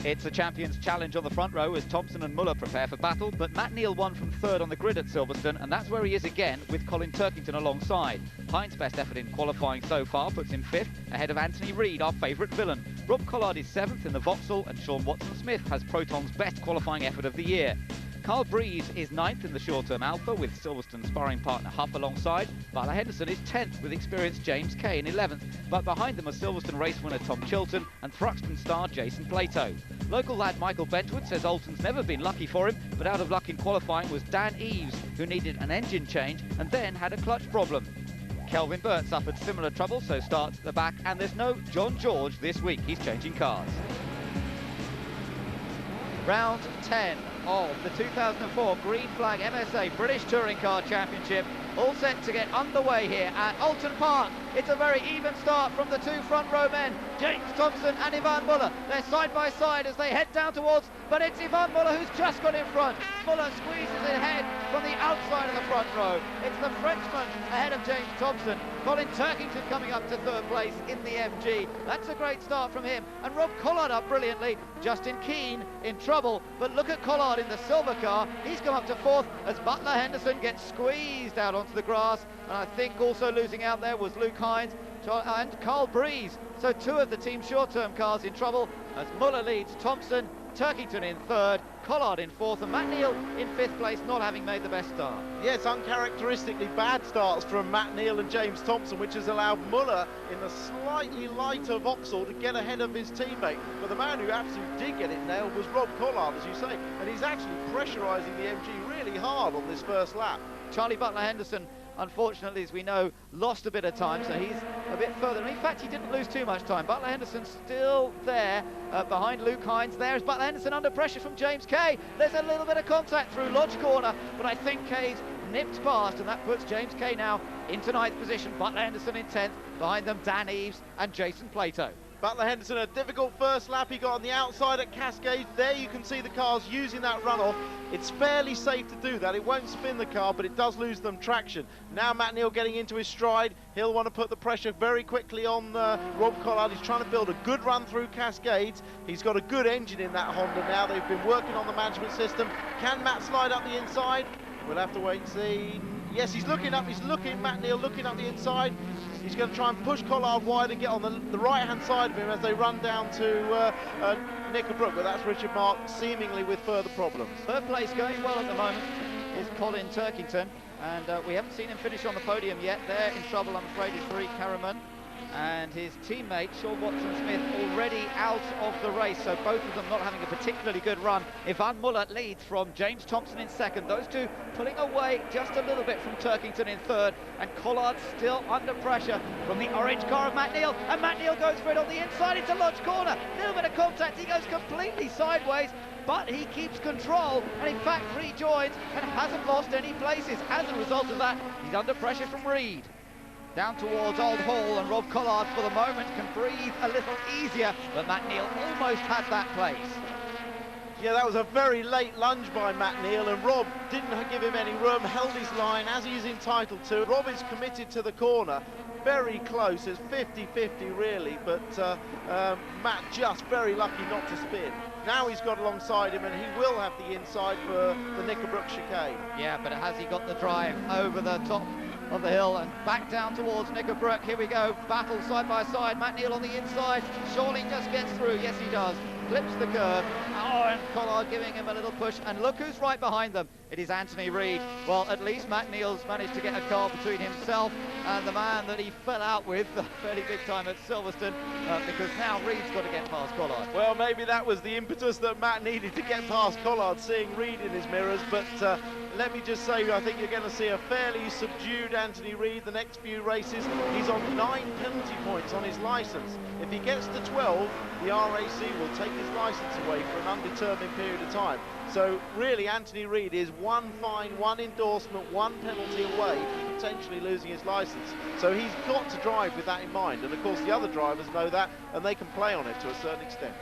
It's the Champions Challenge on the front row as Thompson and Muller prepare for battle, but Matt Neal won from third on the grid at Silverstone, and that's where he is again with Colin Turkington alongside. Hind's best effort in qualifying so far puts him fifth, ahead of Anthony Reid, our favourite villain. Rob Collard is seventh in the Vauxhall, and Sean Watson-Smith has Proton's best qualifying effort of the year. Carl Breeze is ninth in the short-term Alpha with Silverstone sparring partner Huff alongside. Butler Henderson is 10th with experienced James Kay in 11th, but behind them are Silverstone race winner Tom Chilton and Thruxton star Jason Plato. Local lad Michael Benchwood says Oulton's never been lucky for him, but out of luck in qualifying was Dan Eves, who needed an engine change and then had a clutch problem. Kelvin Burt suffered similar trouble, so starts at the back, and there's no John George this week. He's changing cars. Round 10 of the 2004 Green Flag MSA British Touring Car Championship, all set to get underway here at Oulton Park. It's a very even start from the two front row men, James Thompson and Yvan Muller. They're side by side as they head down towards, but it's Yvan Muller who's just got in front. Muller squeezes ahead from the outside of the front row. It's the Frenchman ahead of James Thompson. Colin Turkington coming up to third place in the MG. That's a great start from him. And Rob Collard up brilliantly. Justin Keane in trouble, but look at Collard in the silver car. He's come up to fourth as Butler Henderson gets squeezed out onto the grass. And I think also losing out there was Luke Hines and Carl Breeze. So two of the team's short-term cars in trouble as Muller leads Thompson, Turkington in third, Collard in fourth, and Matt Neal in fifth place, not having made the best start. Yes, uncharacteristically bad starts from Matt Neal and James Thompson, which has allowed Muller in the slightly lighter Vauxhall to get ahead of his teammate. But the man who absolutely did get it nailed was Rob Collard, as you say, and he's actually pressurising the MG really hard on this first lap. Charlie Butler Henderson, unfortunately, as we know, lost a bit of time, so he's a bit further. In fact, he didn't lose too much time. Butler Henderson still there behind Luke Hines. There's Butler Henderson under pressure from James Kay. There's a little bit of contact through Lodge Corner, but I think Kay's nipped past, and that puts James Kay now into ninth position. Butler Henderson in 10th. Behind them, Dan Eves and Jason Plato. Butler Henderson, a difficult first lap. He got on the outside at Cascade. There you can see the cars using that runoff. It's fairly safe to do that. It won't spin the car, but it does lose them traction. Now Matt Neal getting into his stride. He'll want to put the pressure very quickly on Rob Collard. He's trying to build a good run through Cascades. He's got a good engine in that Honda now. They've been working on the management system. Can Matt slide up the inside? We'll have to wait and see. Yes, he's looking up. He's looking, Matt Neal looking up the inside. He's going to try and push Collard wide and get on the right-hand side of him as they run down to Knickerbrook, but that's Richard Mark seemingly with further problems. Third place going well at the moment is Colin Turkington, and we haven't seen him finish on the podium yet. They're in trouble, I'm afraid, is Farik Karaman and his teammate Sean Watson-Smith already out of the race, so both of them not having a particularly good run. Yvan Muller leads from James Thompson in second. Those two pulling away just a little bit from Turkington in third, and Collard still under pressure from the orange car of Matt Neal, and Matt Neal goes for it on the inside into Lodge Corner. A little bit of contact, he goes completely sideways, but he keeps control and in fact rejoins and hasn't lost any places. As a result of that, he's under pressure from Reid. Down towards Old Hall, and Rob Collard for the moment can breathe a little easier, but Matt Neal almost had that place. Yeah, that was a very late lunge by Matt Neal, and Rob didn't give him any room, held his line as he's entitled to. Rob is committed to the corner, very close, it's 50-50 really, but Matt just very lucky not to spin. Now he's got alongside him, and he will have the inside for the Knickerbrook chicane. Yeah, but has he got the drive over the top of the hill and back down towards Knickerbrook? Here we go, battle side by side. Matt Neal on the inside, surely just gets through. Yes, he does. Clips the curve. Oh, and Collard giving him a little push, and look who's right behind them. It is Anthony Reid. Well, at least Matt Neal's managed to get a car between himself and the man that he fell out with a fairly big time at Silverstone, because now Reid's got to get past Collard. Well, maybe that was the impetus that Matt needed to get past Collard, seeing Reid in his mirrors, but let me just say, I think you're going to see a fairly subdued Anthony Reid the next few races. He's on 9 penalty points on his licence. If he gets to 12, the RAC will take his licence away for an undetermined period of time. So really, Anthony Reid is one fine, one endorsement, one penalty away from potentially losing his licence. So he's got to drive with that in mind, and of course the other drivers know that, and they can play on it to a certain extent.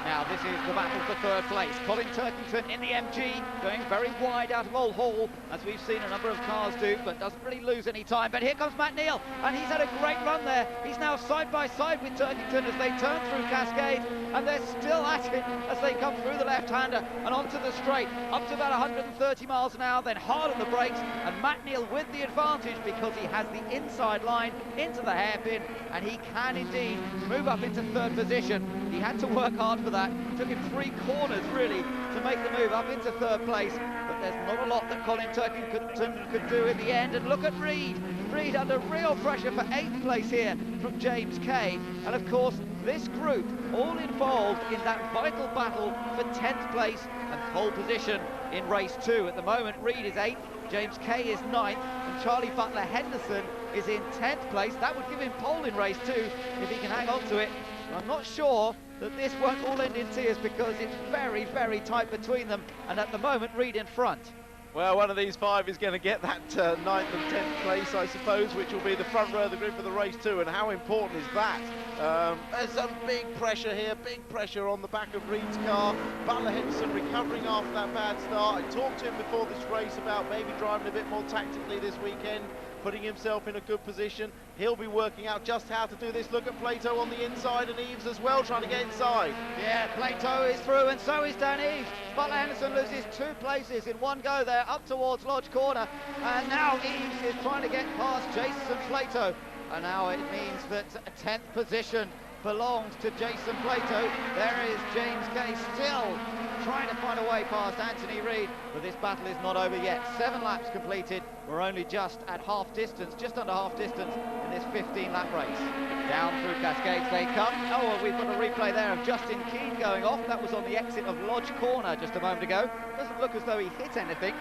Now this is the battle for third place. Colin Turkington in the MG, going very wide out of Old Hall, as we've seen a number of cars do, but doesn't really lose any time. But here comes Matt Neal, and he's had a great run there. He's now side by side with Turkington as they turn through Cascade, and they're still at it as they come through the left-hander and onto the straight, up to about 130 miles an hour, then hard on the brakes, and Matt Neal with the advantage because he has the inside line into the hairpin, and he can indeed move up into third position. He had to work hard for that. Took him 3 corners really to make the move up into third place, but there's not a lot that Colin Turkington could do in the end. And look at Reid. Reid under real pressure for 8th place here from James Kay, and of course this group all involved in that vital battle for 10th place and pole position in race 2. At the moment Reid is 8th, James Kay is 9th, and Charlie Butler Henderson is in 10th place. That would give him pole in race 2 if he can hang on to it. I'm not sure that this won't all end in tears because it's very, very tight between them, and at the moment Reid in front. Well, one of these 5 is going to get that 9th and 10th place, I suppose, which will be the front row of the grid for the race 2, and how important is that? There's some big pressure here, big pressure on the back of Reid's car. Butler Henderson recovering after that bad start. I talked to him before this race about maybe driving a bit more tactically this weekend, putting himself in a good position. He'll be working out just how to do this. Look at Plato on the inside, and Eves as well trying to get inside. Yeah, Plato is through, and so is Dan Eves. Butler Henderson loses 2 places in one go there up towards Lodge Corner, and now Eves is trying to get past Jason Plato, and now it means that a 10th position belongs to Jason Plato. There is James Kay still trying to find a way past Anthony Reid, but this battle is not over yet. 7 laps completed. We're only just at half distance, just under half distance in this 15-lap race. Down through Cascades they come. Oh, we've got a replay there of Justin Keane going off. That was on the exit of Lodge Corner just a moment ago. Doesn't look as though he hit anything,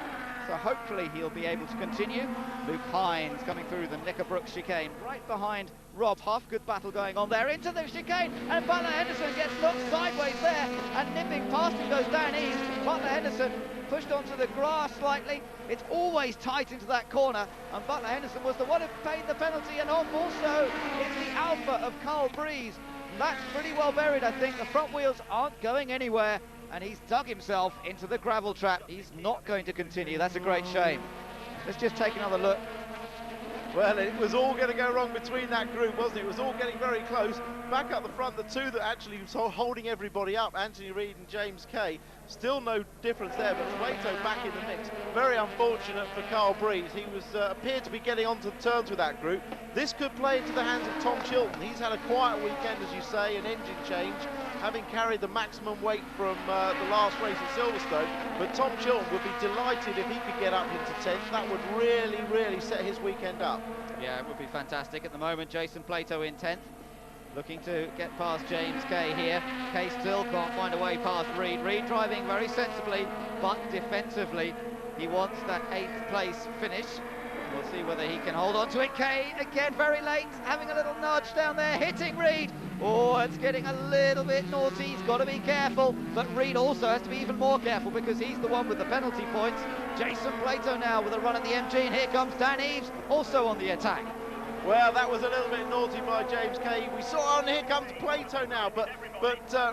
so hopefully he'll be able to continue. Luke Hines coming through the Knickerbrook chicane, right behind Rob Huff. Good battle going on there into the chicane, and Butler Henderson gets knocked sideways there, and nipping past him goes Dan Eves. Butler Henderson pushed onto the grass slightly. It's always tight into that corner, and Butler Henderson was the one who paid the penalty, and off also is the Alpha of Carl Breeze. That's pretty well buried, I think. The front wheels aren't going anywhere, and he's dug himself into the gravel trap. He's not going to continue. That's a great shame. Let's just take another look. Well, it was all going to go wrong between that group, wasn't it? It was all getting very close. Back up the front, the 2 that actually was holding everybody up, Anthony Reid and James Kay. Still no difference there, but Plato back in the mix. Very unfortunate for Carl Breeze. He was appeared to be getting onto the terms with that group. This could play into the hands of Tom Chilton. He's had a quiet weekend, as you say, an engine change, having carried the maximum weight from the last race at Silverstone. But Tom Chilton would be delighted if he could get up into 10th. That would really, really set his weekend up. Yeah, it would be fantastic. At the moment, Jason Plato in 10th. Looking to get past James Kay here. Kay still can't find a way past Reid. Reid driving very sensibly, but defensively. He wants that 8th place finish. We'll see whether he can hold on to it. Kay, again, very late, having a little nudge down there, hitting Reid. Oh, it's getting a little bit naughty. He's got to be careful, but Reid also has to be even more careful because he's the one with the penalty points. Jason Plato now with a run at the MG, and here comes Dan Eves, also on the attack. Well, that was a little bit naughty by James Kay. We saw, and here comes Plato now, but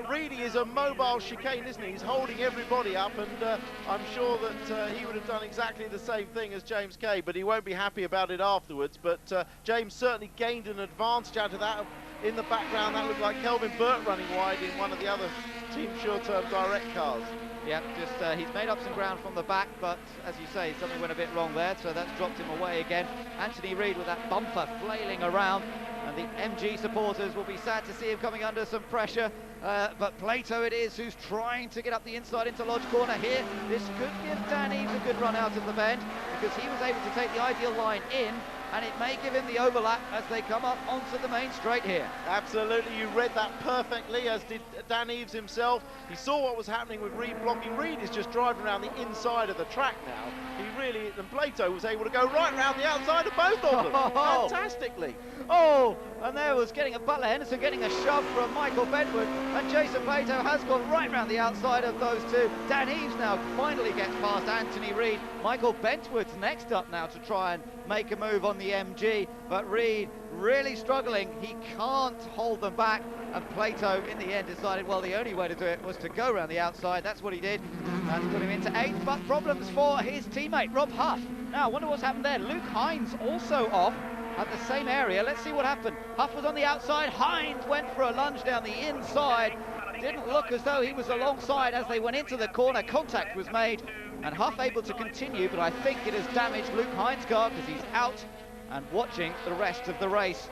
Reedy is a mobile chicane, isn't he? He's holding everybody up, and I'm sure that he would have done exactly the same thing as James Kay, but he won't be happy about it afterwards. But James certainly gained an advantage out of that. In the background, that looked like Kelvin Burt running wide in one of the other Team Sure Term Direct cars. Yep, just he's made up some ground from the back, but as you say, something went a bit wrong there, so that's dropped him away again. Anthony Reid with that bumper flailing around, and the MG supporters will be sad to see him coming under some pressure. But Plato it is who's trying to get up the inside into Lodge Corner here. This could give Dan Eves a good run out of the bend, because he was able to take the ideal line in, and it may give him the overlap as they come up onto the main straight here. Absolutely, you read that perfectly, as did Dan Eves himself. He saw what was happening with Reid blocking. Reid is just driving around the inside of the track now. He really, and Plato was able to go right around the outside of both of them. Fantastically. Oh, and there was getting a Butler Henderson getting a shove from Michael Bentwood, and Jason Plato has gone right round the outside of those two. Dan Eves now finally gets past Anthony Reid. Michael Bentwood's next up now to try and make a move on from the MG, but Reed really struggling. He can't hold them back, and Plato in the end decided, well, the only way to do it was to go around the outside. That's what he did. That's put him into 8th, but problems for his teammate Rob Huff. Now, I wonder what's happened there. Luke Hines also off at the same area. Let's see what happened. Huff was on the outside. Hines went for a lunge down the inside. Didn't look as though he was alongside as they went into the corner. Contact was made, and Huff able to continue, but I think it has damaged Luke Hines' car because he's out and watching the rest of the race.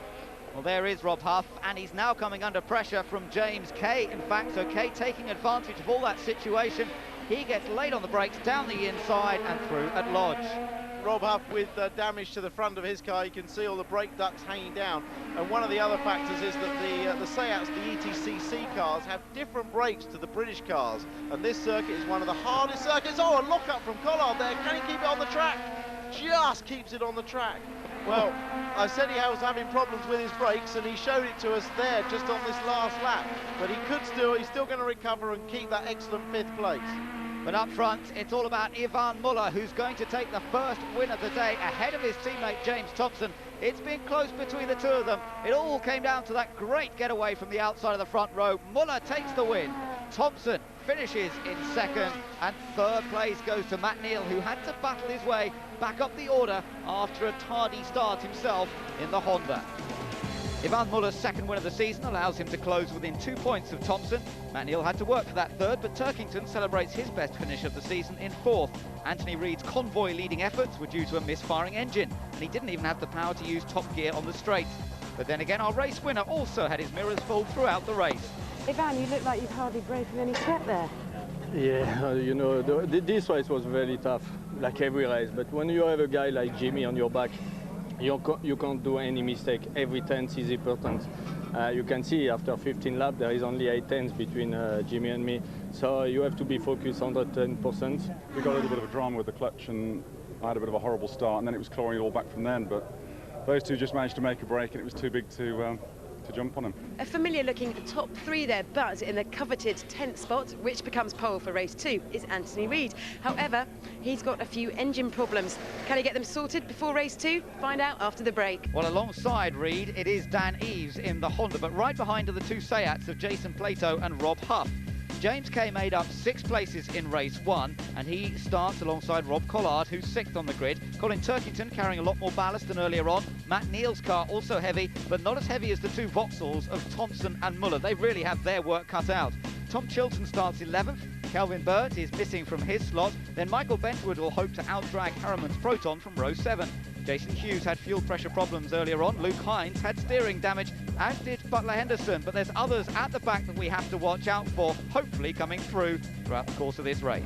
Well, there is Rob Huff, and he's now coming under pressure from James Kay. In fact, so Kay taking advantage of all that situation. He gets late on the brakes, down the inside and through at Lodge. Rob Huff with damage to the front of his car. You can see all the brake ducts hanging down. And one of the other factors is that the Seats, the BTCC cars, have different brakes to the British cars. And this circuit is one of the hardest circuits. Oh, a lock-up from Collard there. Can he keep it on the track? Just keeps it on the track. Well, I said he was having problems with his brakes, and he showed it to us there just on this last lap. But he's still going to recover and keep that excellent 5th place. But up front, it's all about Ivan Muller, who's going to take the first win of the day ahead of his teammate James Thompson. It's been close between the two of them. It all came down to that great getaway from the outside of the front row. Muller takes the win. Thompson finishes in 2nd, and 3rd place goes to Matt Neal, who had to battle his way back up the order after a tardy start himself in the Honda. Ivan Muller's 2nd win of the season allows him to close within 2 points of Thompson. Matt Neal had to work for that 3rd, but Turkington celebrates his best finish of the season in 4th. Anthony Reid's convoy leading efforts were due to a misfiring engine, and he didn't even have the power to use top gear on the straight. But then again, our race winner also had his mirrors full throughout the race. Ivan, you look like you've hardly broken any sweat there. Yeah, you know, this race was very tough, like every race. But when you have a guy like Jimmy on your back, you can't do any mistake. Every tenth is important. You can see after 15 laps there is only 8 tenths between Jimmy and me. So you have to be focused 110%. We got a little bit of a drama with the clutch, and I had a bit of a horrible start, and then it was clawing it all back from then. But those two just managed to make a break, and it was too big to jump on him. A familiar looking top 3 there, but in the coveted 10th spot, which becomes pole for race 2, is Anthony Reid. However, he's got a few engine problems. Can he get them sorted before race 2? Find out after the break. Well, alongside Reid, it is Dan Eves in the Honda, but right behind are the 2 Seats of Jason Plato and Rob Huff. James Kay made up 6 places in race 1, and he starts alongside Rob Collard, who's 6th on the grid. Colin Turkington carrying a lot more ballast than earlier on. Matt Neal's car also heavy, but not as heavy as the 2 Vauxhalls of Thompson and Muller. They really have their work cut out. Tom Chilton starts 11th. Kelvin Burt is missing from his slot. Then Michael Bentwood will hope to outdrag Harriman's Proton from row 7. Jason Hughes had fuel pressure problems earlier on. Luke Hines had steering damage, as did Butler Henderson. But there's others at the back that we have to watch out for, hopefully coming through throughout the course of this race.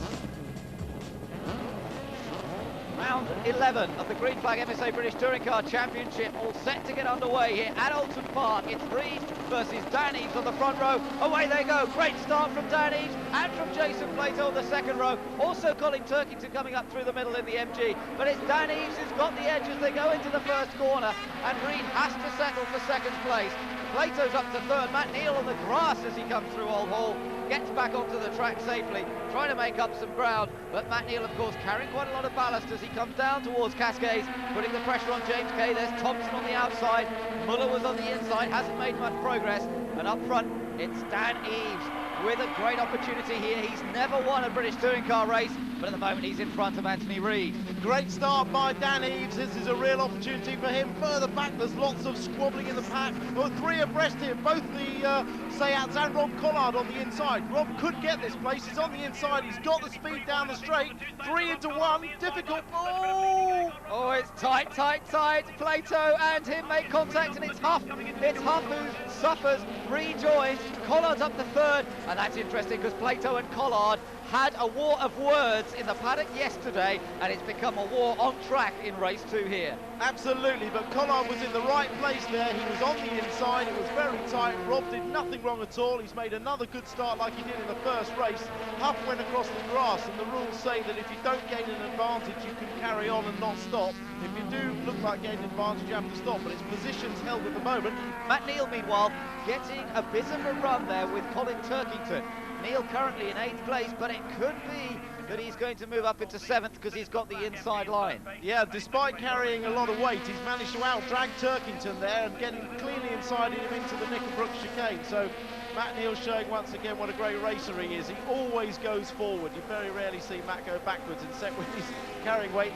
Round 11 of the Green Flag MSA British Touring Car Championship, all set to get underway here at Oulton Park. It's Reid versus Dan Eves on the front row. Away they go. Great start from Dan Eves and from Jason Plato on the 2nd row. Also Colin Turkington coming up through the middle in the MG. But it's Dan Eves who's got the edge as they go into the 1st corner, and Reid has to settle for 2nd place. Plato's up to 3rd. Matt Neal on the grass as he comes through Old Hall. Gets back onto the track safely, trying to make up some ground, but Matt Neal, of course, carrying quite a lot of ballast as he comes down towards Cascades, putting the pressure on James Kay. There's Thompson on the outside, Muller was on the inside, hasn't made much progress, and up front, it's Dan Eves with a great opportunity here. He's never won a British touring car race, but at the moment he's in front of Anthony Reid. Great start by Dan Eves. This is a real opportunity for him. Further back, there's lots of squabbling in the pack. Oh, 3 abreast here, both the Seats and Rob Collard on the inside. Rob could get this place. He's on the inside. He's got the speed down the straight. 3 into 1. Difficult. Oh, it's tight, tight, tight. Plato and him make contact, and it's Huff. It's Huff who suffers. Rejoins. Collard's up to 3rd, and that's interesting because Plato and Collard had a war of words in the paddock yesterday, and it's become a war on track in race 2 here. Absolutely, but Collard was in the right place there. He was on the inside. It was very tight. Rob did nothing wrong at all. He's made another good start like he did in the 1st race. Huff went across the grass, and the rules say that if you don't gain an advantage, you can carry on and not stop. If you do look like gaining an advantage, you have to stop, but his position's held at the moment. Matt Neal, meanwhile, getting a bit of a run there with Colin Turkington. Neil currently in 8th place, but it could be that he's going to move up into 7th because he's got the inside line. Yeah, despite carrying a lot of weight, he's managed to out-drag Turkington there and getting cleanly inside him into the Knickerbrook chicane. So Matt Neal showing once again what a great racer he is. He always goes forward. You very rarely see Matt go backwards, except when he's carrying weight.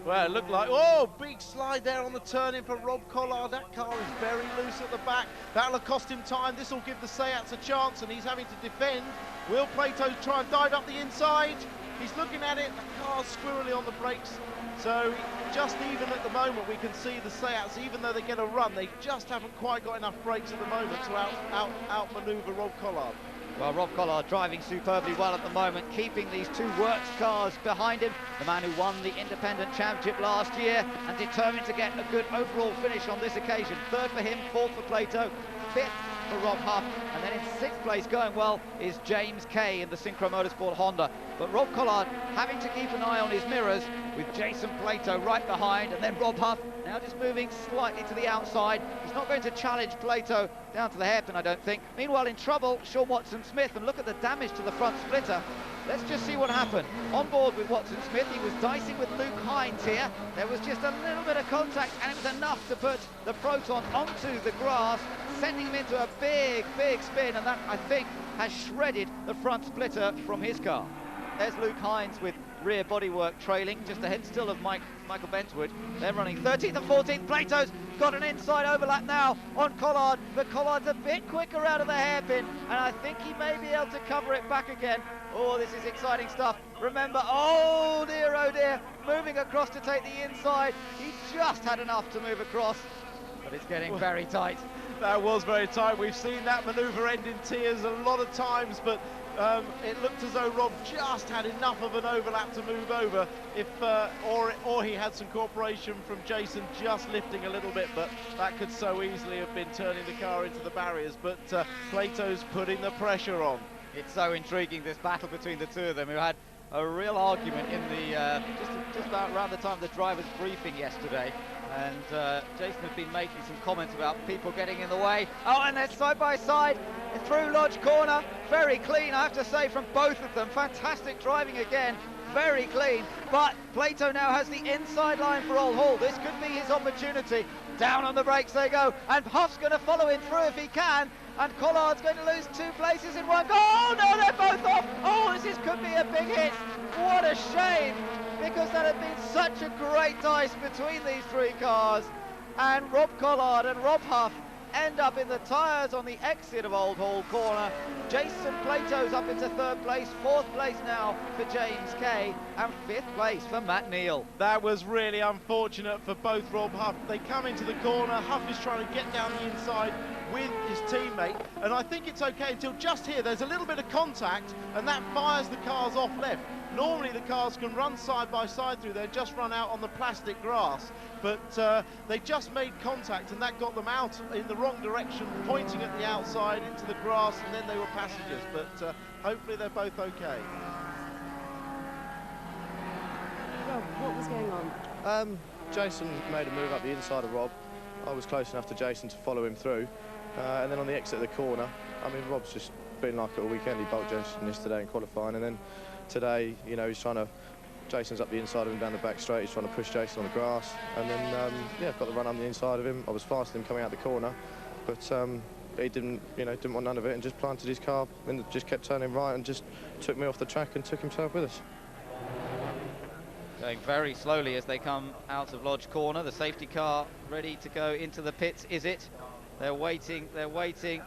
Well, it looked like, oh, big slide there on the turn-in for Rob Collard. That car is very loose at the back. That'll have cost him time. This will give the Seats a chance, and he's having to defend. Will Plato try and dive up the inside? He's looking at it. The car's squirrely on the brakes. So just even at the moment, we can see the Seats, even though they get a run, they just haven't quite got enough brakes at the moment to outmaneuver Rob Collard. Well, Rob Collard driving superbly well at the moment, keeping these two works cars behind him. The man who won the Independent Championship last year and determined to get a good overall finish on this occasion. 3rd for him, 4th for Plato, 5th for Rob Huff, and then in 6th place going well is James Kay in the Synchro Motorsport Honda. But Rob Collard having to keep an eye on his mirrors with Jason Plato right behind, and then Rob Huff now just moving slightly to the outside. He's not going to challenge Plato down to the hairpin, I don't think. Meanwhile, in trouble, Sean Watson-Smith, and look at the damage to the front splitter. Let's just see what happened. On board with Watson-Smith, he was dicing with Luke Hines here. There was just a little bit of contact, and it was enough to put the Proton onto the grass, sending him into a big, big spin, and that, I think, has shredded the front splitter from his car. There's Luke Hines with rear bodywork trailing, just ahead still of Michael Bentwood. They're running 13th and 14th. Plato's got an inside overlap now on Collard, but Collard's a bit quicker out of the hairpin, and I think he may be able to cover it back again. Oh, this is exciting stuff. Remember, oh dear, moving across to take the inside. He just had enough to move across, but it's getting very tight. That was very tight. We've seen that manoeuvre end in tears a lot of times, but it looked as though Rob just had enough of an overlap to move over, or he had some cooperation from Jason just lifting a little bit, but that could so easily have been turning the car into the barriers. But Plato's putting the pressure on. It's so intriguing, this battle between the two of them, who had a real argument in the just about around the time of the driver's briefing yesterday. And Jason had been making some comments about people getting in the way. Oh, and they're side by side through Lodge Corner. Very clean, I have to say, from both of them. Fantastic driving again. Very clean. But Plato now has the inside line for Old Hall. This could be his opportunity. Down on the brakes they go. And Huff's going to follow him through if he can. And Collard's going to lose 2 places in one go. Oh, no, they're both off. Oh, could be a big hit. What a shame, because that had been such a great dice between these 3 cars. And Rob Collard and Rob Huff end up in the tyres on the exit of Old Hall Corner. Jason Plato's up into 3rd place, 4th place now for James Kay, and 5th place for Matt Neal. That was really unfortunate for both Rob Huff. They come into the corner, Huff is trying to get down the inside with his teammate, and I think it's okay until just here there's a little bit of contact, and that fires the cars off left. Normally the cars can run side by side through there, just run out on the plastic grass, but they just made contact, and that got them out in the wrong direction, pointing at the outside into the grass, and then they were passengers. But hopefully they're both okay. Rob, what was going on? Jason made a move up the inside of Rob. I was close enough to Jason to follow him through, and then on the exit of the corner, I mean, Rob's just been like it all weekend. He bulked Jason yesterday in qualifying, and then today, you know, he's trying to, Jason's up the inside of him down the back straight, he's trying to push Jason on the grass, and then, yeah, got the run on the inside of him. I was faster than him coming out the corner, but he didn't want none of it, and just planted his car and just kept turning right and just took me off the track and took himself with us. Going very slowly as they come out of Lodge Corner. The safety car ready to go into the pits, is it? They're waiting,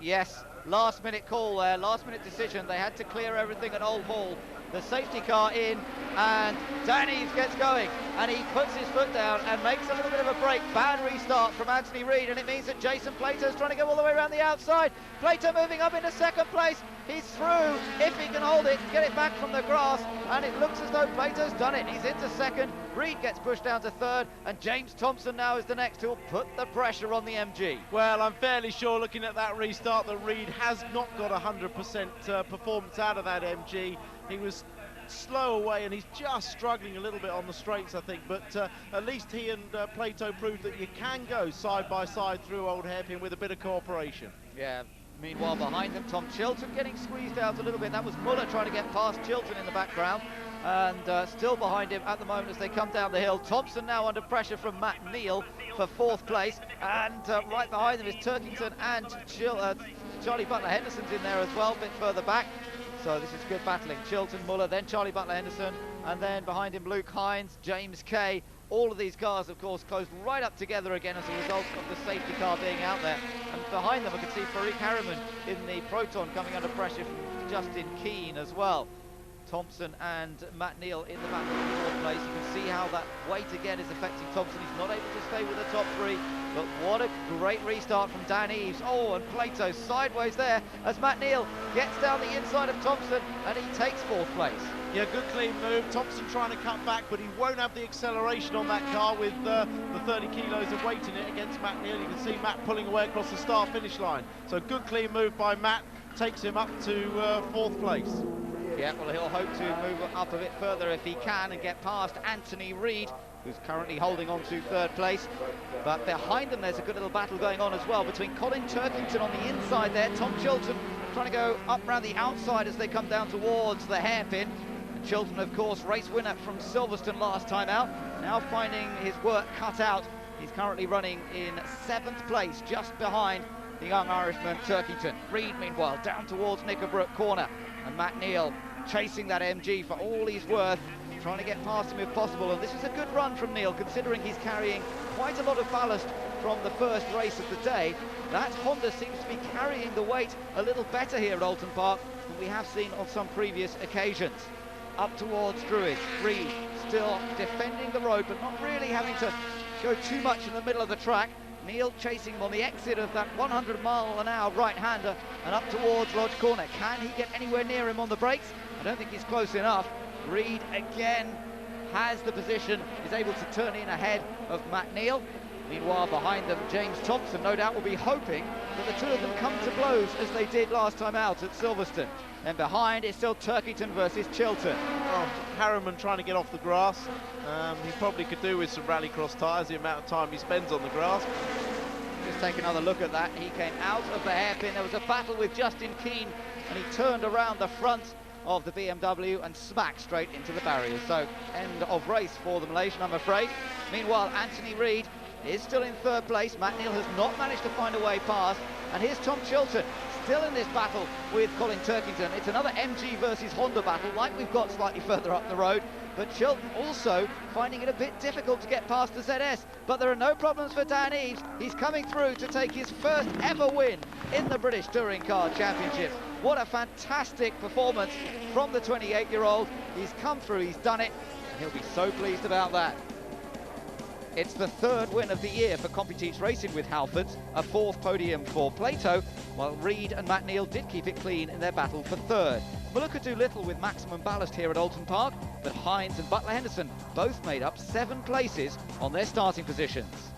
yes. Last minute call there, last minute decision. They had to clear everything at Old Hall. The safety car in, and Danny gets going, and he puts his foot down and makes a little bit of a break. Bad restart from Anthony Reid, and it means that Jason Plato's trying to go all the way around the outside. Plato moving up into 2nd place. He's through, if he can hold it, get it back from the grass, and it looks as though Plato's done it. He's into 2nd, Reid gets pushed down to 3rd, and James Thompson now is the next who'll put the pressure on the MG. Well, I'm fairly sure, looking at that restart, that Reid has not got 100% performance out of that MG. He was slow away, and he's just struggling a little bit on the straights, I think, but at least he and Plato proved that you can go side by side through Old Hairpin with a bit of cooperation. Yeah, Meanwhile, behind them, Tom Chilton getting squeezed out a little bit. That was Muller trying to get past Chilton in the background. And still behind him at the moment as they come down the hill. Thompson now under pressure from Matt Neal for 4th place. And right behind them is Turkington and Charlie Butler-Henderson's in there as well, a bit further back. So this is good battling. Chilton, Muller, then Charlie Butler-Henderson, and then behind him Luke Hines, James Kay. All of these cars, of course, closed right up together again as a result of the safety car being out there. And behind them, I can see Farouk Harriman in the Proton coming under pressure from Justin Keane as well. Thompson and Matt Neal in the battle for 4th place. You can see how that weight again is affecting Thompson. He's not able to stay with the top 3, but what a great restart from Dan Eaves. Oh, and Plato sideways there as Matt Neal gets down the inside of Thompson and he takes 4th place. Yeah, good clean move. Thompson trying to cut back, but he won't have the acceleration on that car with the 30 kilos of weight in it against Matt Neal. You can see Matt pulling away across the start-finish line. So good clean move by Matt, takes him up to 4th place. Yeah, well, he'll hope to move up a bit further if he can and get past Anthony Reid, who's currently holding on to 3rd place. But behind them, there's a good little battle going on as well between Colin Turkington on the inside there, Tom Chilton trying to go up round the outside as they come down towards the hairpin. And Chilton, of course, race winner from Silverstone last time out, now finding his work cut out. He's currently running in 7th place, just behind the young Irishman Turkington. Reid, meanwhile, down towards Knickerbrook corner. And Matt Neal chasing that MG for all he's worth, trying to get past him if possible. And this is a good run from Neal, considering he's carrying quite a lot of ballast from the first race of the day. That Honda seems to be carrying the weight a little better here at Oulton Park than we have seen on some previous occasions. Up towards Druid. Reid still defending the road, but not really having to go too much in the middle of the track. Neal chasing him on the exit of that 100-mile-an-hour right-hander and up towards Lodge Corner. Can he get anywhere near him on the brakes? I don't think he's close enough. Reid again has the position, is able to turn in ahead of Matt Neal. Meanwhile, behind them, James Thompson no doubt will be hoping that the two of them come to blows as they did last time out at Silverstone. Then behind is still Turkington versus Chilton. Oh, Harriman trying to get off the grass. He probably could do with some rallycross tyres, the amount of time he spends on the grass. Just take another look at that. He came out of the hairpin. There was a battle with Justin Keane, and he turned around the front of the BMW and smacked straight into the barrier. So, end of race for the Malaysian, I'm afraid. Meanwhile, Anthony Reid is still in 3rd place. Matt Neal has not managed to find a way past. And here's Tom Chilton, still in this battle with Colin Turkington. It's another MG versus Honda battle, like we've got slightly further up the road. But Chilton also finding it a bit difficult to get past the ZS. But there are no problems for Dan Eaves. He's coming through to take his first ever win in the British Touring Car Championship. What a fantastic performance from the 28-year-old. He's come through, he's done it, and he'll be so pleased about that. It's the 3rd win of the year for Computi's Racing with Halfords, a 4th podium for Plato, while Reid and Matt Neal did keep it clean in their battle for 3rd. Muller could do little with maximum ballast here at Oulton Park, but Hines and Butler-Henderson both made up 7 places on their starting positions.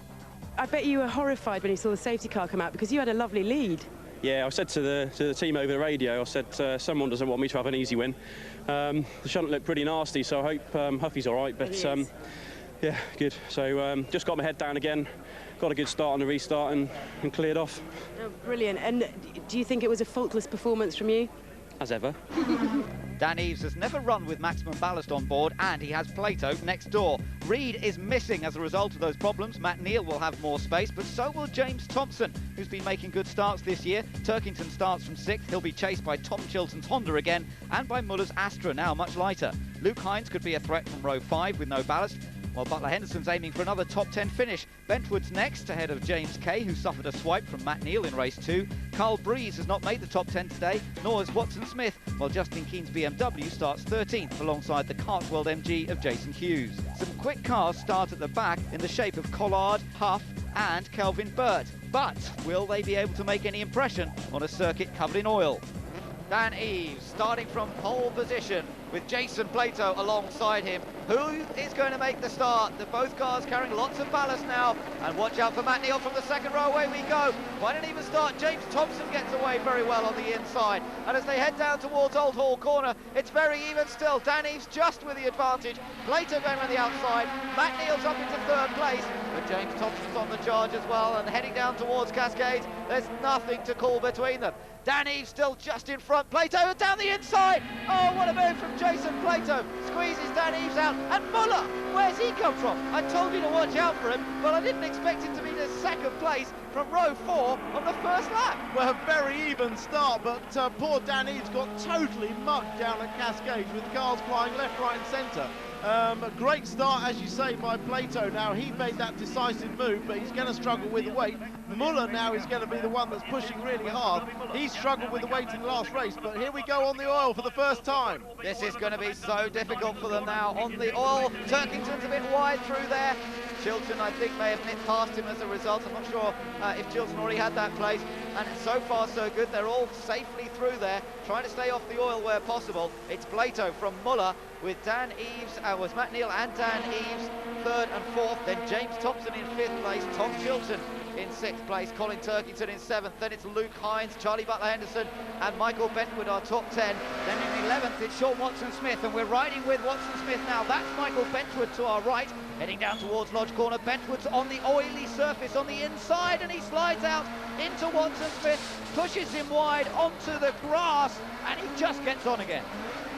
I bet you were horrified when you saw the safety car come out, because you had a lovely lead. Yeah, I said to the team over the radio, I said someone doesn't want me to have an easy win. The shunt looked pretty nasty, so I hope Huffy's all right, but yeah, good. So just got my head down again, got a good start on the restart and cleared off. Oh, brilliant. And do you think it was a faultless performance from you? As ever. Dan Eaves has never run with maximum ballast on board, and he has Plato next door. Reid is missing as a result of those problems. Matt Neal will have more space, but so will James Thompson, who's been making good starts this year. Turkington starts from 6th. He'll be chased by Tom Chilton's Honda again, and by Muller's Astra, now much lighter. Luke Hines could be a threat from row 5 with no ballast, while Butler-Henderson's aiming for another top 10 finish. Bentwood's next, ahead of James Kay, who suffered a swipe from Matt Neal in race 2. Carl Breeze has not made the top 10 today, nor has Watson Smith, while Justin Keane's BMW starts 13th alongside the Cartwell MG of Jason Hughes. Some quick cars start at the back in the shape of Collard, Huff and Kelvin Burt. But will they be able to make any impression on a circuit covered in oil? Dan Eaves starting from pole position with Jason Plato alongside him. Who is going to make the start? They're both cars carrying lots of ballast now. And watch out for Matt Neal from the second row. Away we go. Quite an even start. James Thompson gets away very well on the inside. And as they head down towards Old Hall Corner, it's very even still. Dan Eaves just with the advantage. Plato going around the outside. Matt Neal's up into 3rd place. But James Thompson's on the charge as well and heading down towards Cascades. There's nothing to call between them. Dan Eves still just in front. Plato down the inside. Oh, what a move from Jason Plato. Squeezes Dan Eves out. And Muller, where's he come from? I told you to watch out for him, but I didn't expect him to be in second place from row 4 on the first lap. Well, a very even start, but poor Dan Eves got totally mugged down at Cascade with cars flying left, right and centre. A great start, as you say, by Plato. Now, he made that decisive move, but he's going to struggle with the weight. Muller now is going to be the one that's pushing really hard. He struggled with the weight in the last race, but here we go on the oil for the first time. This is going to be so difficult for them now on the oil. Turkington's a bit wide through there. Chilton, I think, may have nipped past him as a result. I'm not sure if Chilton already had that place. And so far, so good. They're all safely through there, trying to stay off the oil where possible. It's Plato from Muller with Dan Eves, was Matt Neal and Dan Eves, 3rd and 4th. Then James Thompson in 5th place, Tom Chilton in 6th place, Colin Turkington in 7th. Then it's Luke Hines, Charlie Butler-Henderson and Michael Bentwood, our top 10. Then in 11th, it's Sean Watson-Smith, and we're riding with Watson-Smith now. That's Michael Bentwood to our right, heading down towards Lodge Corner. Bentwood's on the oily surface on the inside, and he slides out into Watson-Smith, pushes him wide onto the grass, and he just gets on again.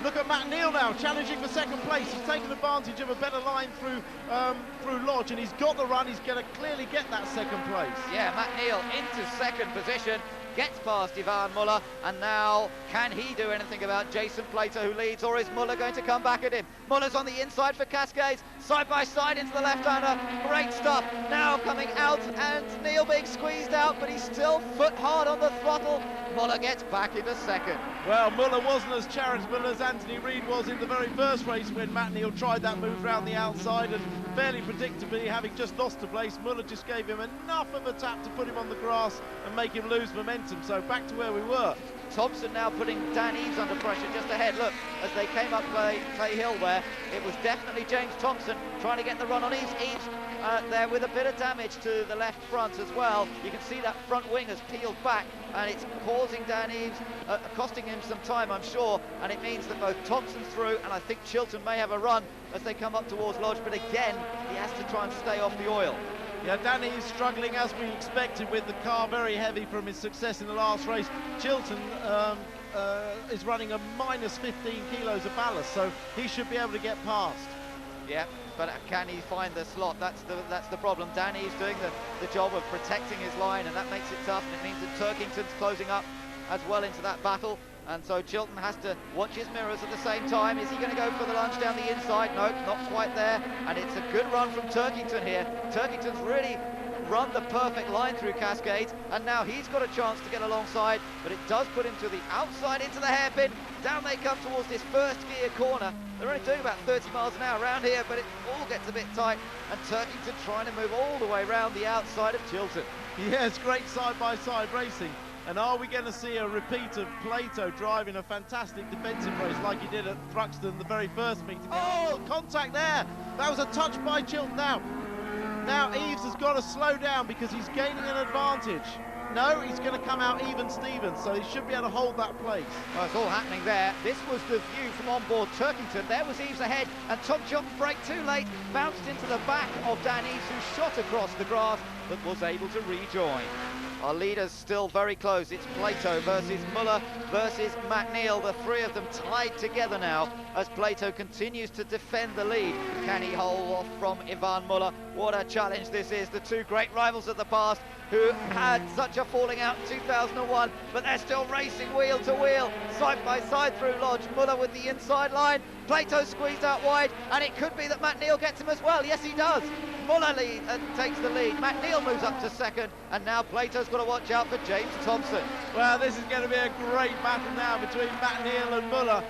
Look at Matt Neal now, challenging for second place. He's taken advantage of a better line through Lodge, and he's got the run. He's going to clearly get that second place. Yeah, Matt Neal into second position, gets past Ivan Muller, and now can he do anything about Jason Plato, who leads, or is Muller going to come back at him? Muller's on the inside for Cascades, side by side into the left-hander. Great stuff. Now coming out, and Neal being squeezed out, but he's still foot hard on the throttle. Muller gets back into second. Well, Muller wasn't as charitable as Anthony Reid was in the very first race when Matt Neal tried that move round the outside, and fairly predictably, having just lost a place, Muller just gave him enough of a tap to put him on the grass and make him lose momentum. So back to where we were. Thompson now putting Dan Eves under pressure just ahead. Look, as they came up Clay Hill there, it was definitely James Thompson trying to get the run on Eves. Eves there with a bit of damage to the left front as well. You can see that front wing has peeled back, and it's causing Dan Eves, costing him some time, I'm sure, and it means that both Thompson's through, and I think Chilton may have a run as they come up towards Lodge, but again, he has to try and stay off the oil. Yeah, Danny is struggling as we expected with the car very heavy from his success in the last race. Chilton is running a minus 15 kilos of ballast, so he should be able to get past. Yeah, but can he find the slot? That's the problem. Danny's doing the job of protecting his line, and that makes it tough, and it means that Turkington's closing up as well into that battle. And so Chilton has to watch his mirrors at the same time. Is he going to go for the lunge down the inside? No, not quite there. And it's a good run from Turkington here. Turkington's really run the perfect line through Cascades, and now he's got a chance to get alongside, but it does put him to the outside into the hairpin. Down they come towards this first gear corner. They're only doing about 30 miles an hour around here, but it all gets a bit tight, and Turkington trying to move all the way around the outside of Chilton. Yes, great side-by-side racing. And are we going to see a repeat of Plato driving a fantastic defensive race like he did at Thruxton the very first meeting? Oh, contact there! That was a touch by Chilton now. Now Eves has got to slow down because he's gaining an advantage. No, he's going to come out even Stevens, so he should be able to hold that place. Well, it's all happening there. This was the view from on board Turkington. There was Eves ahead, and Tom Chilton braked too late, bounced into the back of Dan Eves, who shot across the grass, but was able to rejoin. Our leaders still very close. It's Plato versus Muller versus Matt Neal. The three of them tied together now as Plato continues to defend the lead. Can he hold off from Ivan Muller? What a challenge this is. The two great rivals of the past who had such a falling out in 2001, but they're still racing wheel to wheel, side by side through Lodge. Muller with the inside line. Plato squeezed out wide, and it could be that Matt Neal gets him as well. Yes, he does. Muller takes the lead. Matt Neal moves up to second, and now Plato's got to watch out for James Thompson. Well, this is going to be a great battle now between Matt Neal and Muller.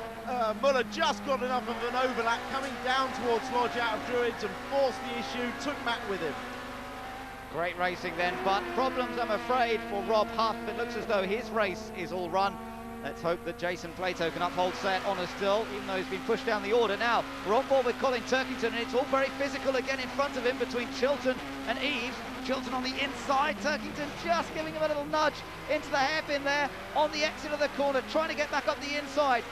Muller just got enough of an overlap coming down towards Lodge out of Druids and forced the issue, took Matt with him. Great racing then, but problems, I'm afraid, for Rob Huff. It looks as though his race is all run. Let's hope that Jason Plato can uphold set honour still, even though he's been pushed down the order. Now, we're on board with Colin Turkington, and it's all very physical again in front of him between Chilton and Eves. Chilton on the inside, Turkington just giving him a little nudge into the hairpin there on the exit of the corner, trying to get back up the inside.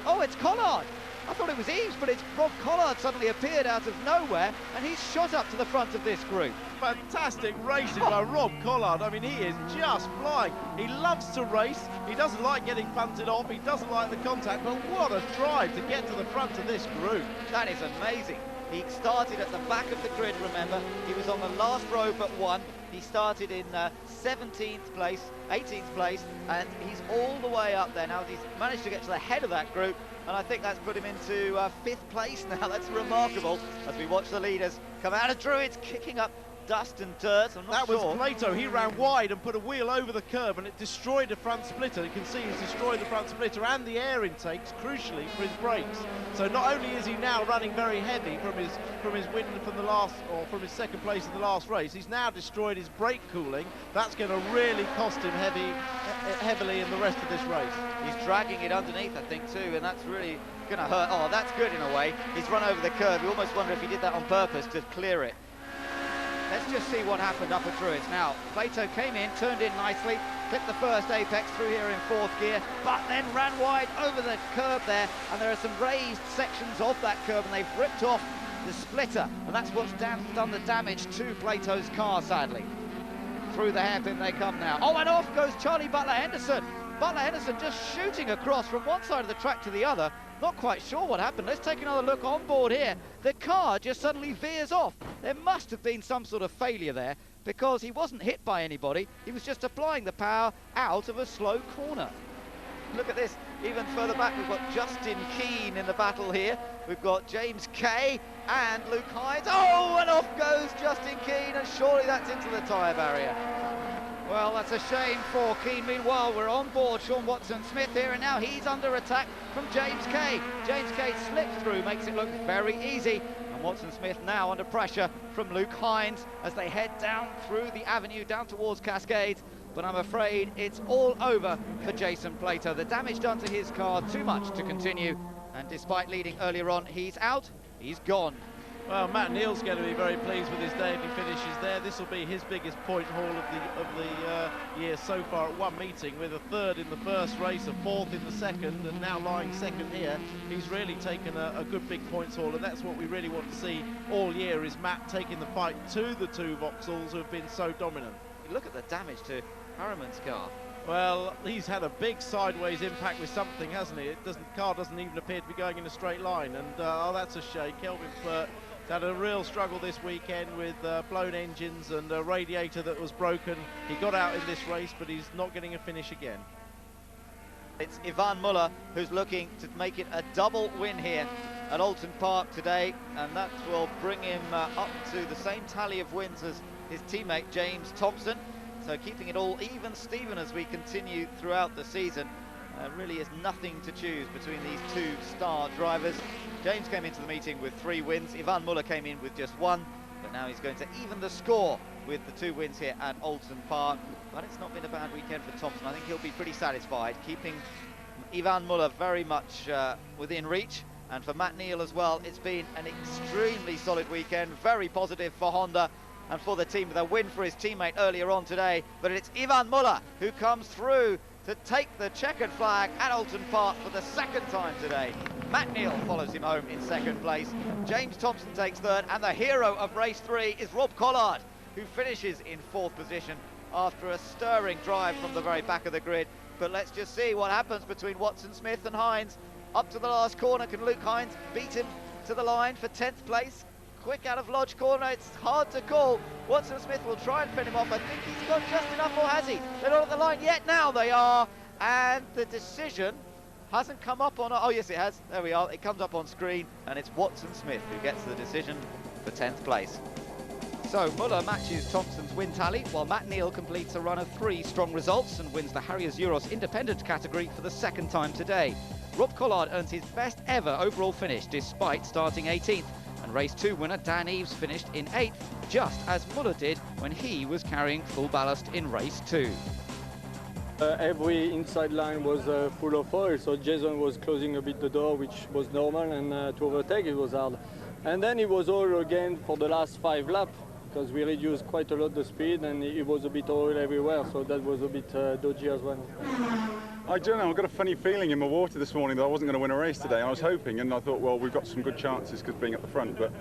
Oh, it's Collard. I thought it was Eves, but it's Rob Collard suddenly appeared out of nowhere, and he's shot up to the front of this group. Fantastic racing by Rob Collard. I mean, he is just flying. He loves to race. He doesn't like getting punted off. He doesn't like the contact, but what a drive to get to the front of this group. That is amazing. He started at the back of the grid, remember. He was on the last row but one. He started in 17th place, 18th place, and he's all the way up there now. He's managed to get to the head of that group, and I think that's put him into 5th place now. That's remarkable as we watch the leaders come out of Druids, kicking up dust and dirt. I'm not sure. That was Plato. He ran wide and put a wheel over the curb, and it destroyed the front splitter. You can see he's destroyed the front splitter and the air intakes, crucially, for his brakes. So not only is he now running very heavy from his win from the last, or from his second place in the last race, he's now destroyed his brake cooling. That's going to really cost him heavily in the rest of this race. He's dragging it underneath, I think, too, and that's really going to hurt. Oh, that's good in a way. He's run over the curb. You almost wonder if he did that on purpose to clear it. Let's just see what happened up at Druids. Now, Plato came in, turned in nicely, clipped the first apex through here in 4th gear, but then ran wide over the curb there, and there are some raised sections of that curb, and they've ripped off the splitter, and that's what's done the damage to Plato's car, sadly. Through the hairpin they come now. Oh, and off goes Charlie Butler-Henderson. Butler-Henderson just shooting across from one side of the track to the other. Not quite sure what happened. Let's take another look on board here. The car just suddenly veers off. There must have been some sort of failure there, because he wasn't hit by anybody. He was just applying the power out of a slow corner. Look at this. Even further back, we've got Justin Keane in the battle here. We've got James Kay and Luke Hines. Oh, and off goes Justin Keane, and surely that's into the tyre barrier. Well, that's a shame for Keane. Meanwhile, we're on board Sean Watson-Smith here, and now he's under attack from James Kay. James Kay slips through, makes it look very easy. And Watson-Smith now under pressure from Luke Hines as they head down through the avenue, down towards Cascades. But I'm afraid it's all over for Jason Plato. The damage done to his car, too much to continue. And despite leading earlier on, he's out, he's gone. Well, Matt Neal's going to be very pleased with his day if he finishes there. This will be his biggest point haul of the year so far at one meeting, with a 3rd in the first race, a 4th in the second, and now lying 2nd here. He's really taken a good big points haul, and that's what we really want to see all year, is Matt taking the fight to the two Vauxhalls who have been so dominant. Look at the damage to Harriman's car. Well, he's had a big sideways impact with something, hasn't he? The car doesn't even appear to be going in a straight line, and oh, that's a shame. Kelvin Flirt had a real struggle this weekend with blown engines and a radiator that was broken. He got out in this race, but he's not getting a finish again. It's Ivan Muller who's looking to make it a double win here at Oulton Park today, and that will bring him up to the same tally of wins as his teammate James Thompson. So keeping it all even Steven as we continue throughout the season. Really is nothing to choose between these two star drivers. James came into the meeting with 3 wins. Ivan Muller came in with just 1, but now he's going to even the score with the 2 wins here at Oulton Park. But it's not been a bad weekend for Thompson. I think he'll be pretty satisfied, keeping Ivan Muller very much within reach. And for Matt Neal as well, it's been an extremely solid weekend, very positive for Honda and for the team with a win for his teammate earlier on today. But it's Ivan Muller who comes through to take the checkered flag at Oulton Park for the 2nd time today. Matt Neal follows him home in 2nd place. James Thompson takes 3rd, and the hero of race 3 is Rob Collard, who finishes in 4th position after a stirring drive from the very back of the grid. But let's just see what happens between Watson-Smith and Hines. Up to the last corner, can Luke Hines beat him to the line for 10th place? Quick out of Lodge corner, it's hard to call. Watson-Smith will try and fend him off. I think he's got just enough, or has he? They're not at the line yet. Now they are, and the decision hasn't come up on... Oh yes, it has. There we are. It comes up on screen, and it's Watson-Smith who gets the decision for 10th place. So Muller matches Thompson's win tally, while Matt Neal completes a run of 3 strong results and wins the Harriers Euros Independent category for the 2nd time today. Rob Collard earns his best ever overall finish despite starting 18th. And race 2 winner Dan Eves finished in 8th, just as Muller did when he was carrying full ballast in race 2. Every inside line was full of oil, so Jason was closing a bit the door, which was normal, and to overtake it was hard. And then it was oil again for the last 5 laps, because we reduced quite a lot the speed, and it was a bit oil everywhere, so that was a bit dodgy as well. I don't know, I've got a funny feeling in my water this morning that I wasn't going to win a race today. I was hoping, and I thought, well, we've got some good chances because being at the front, but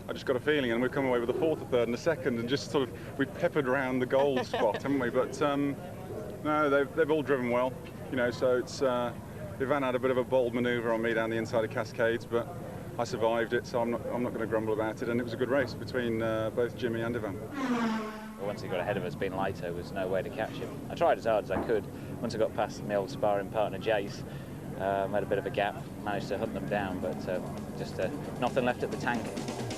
I just got a feeling, and we've come away with a 4th, a 3rd and a 2nd, and just sort of, we've peppered around the gold spot, haven't we? But no, they've all driven well, you know, so it's, Ivan had a bit of a bold manoeuvre on me down the inside of Cascades, but I survived it, so I'm not going to grumble about it, and it was a good race between both Jimmy and Ivan. Once he got ahead of us, being lighter, there was no way to catch him. I tried as hard as I could. Once I got past my old sparring partner Jace, had a bit of a gap, managed to hunt them down, but just nothing left at the tank.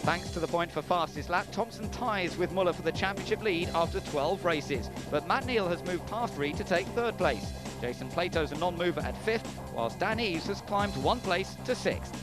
Thanks to the point for fastest lap, Thompson ties with Muller for the championship lead after 12 races. But Matt Neal has moved past Reed to take 3rd place. Jason Plato's a non-mover at 5th, whilst Dan Eves has climbed 1 place to 6th.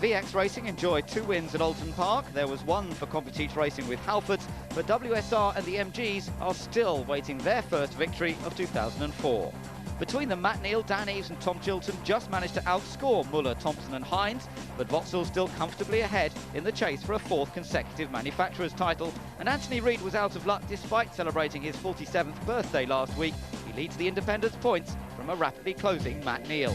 VX Racing enjoyed 2 wins at Oulton Park. There was 1 for Competition Racing with Halfords, but WSR and the MGs are still waiting their first victory of 2004. Between them, Matt Neal, Dan Eves and Tom Chilton just managed to outscore Muller, Thompson and Hines, but Vauxhall still comfortably ahead in the chase for a 4th consecutive manufacturer's title, and Anthony Reid was out of luck despite celebrating his 47th birthday last week. He leads the independents points from a rapidly closing Matt Neal.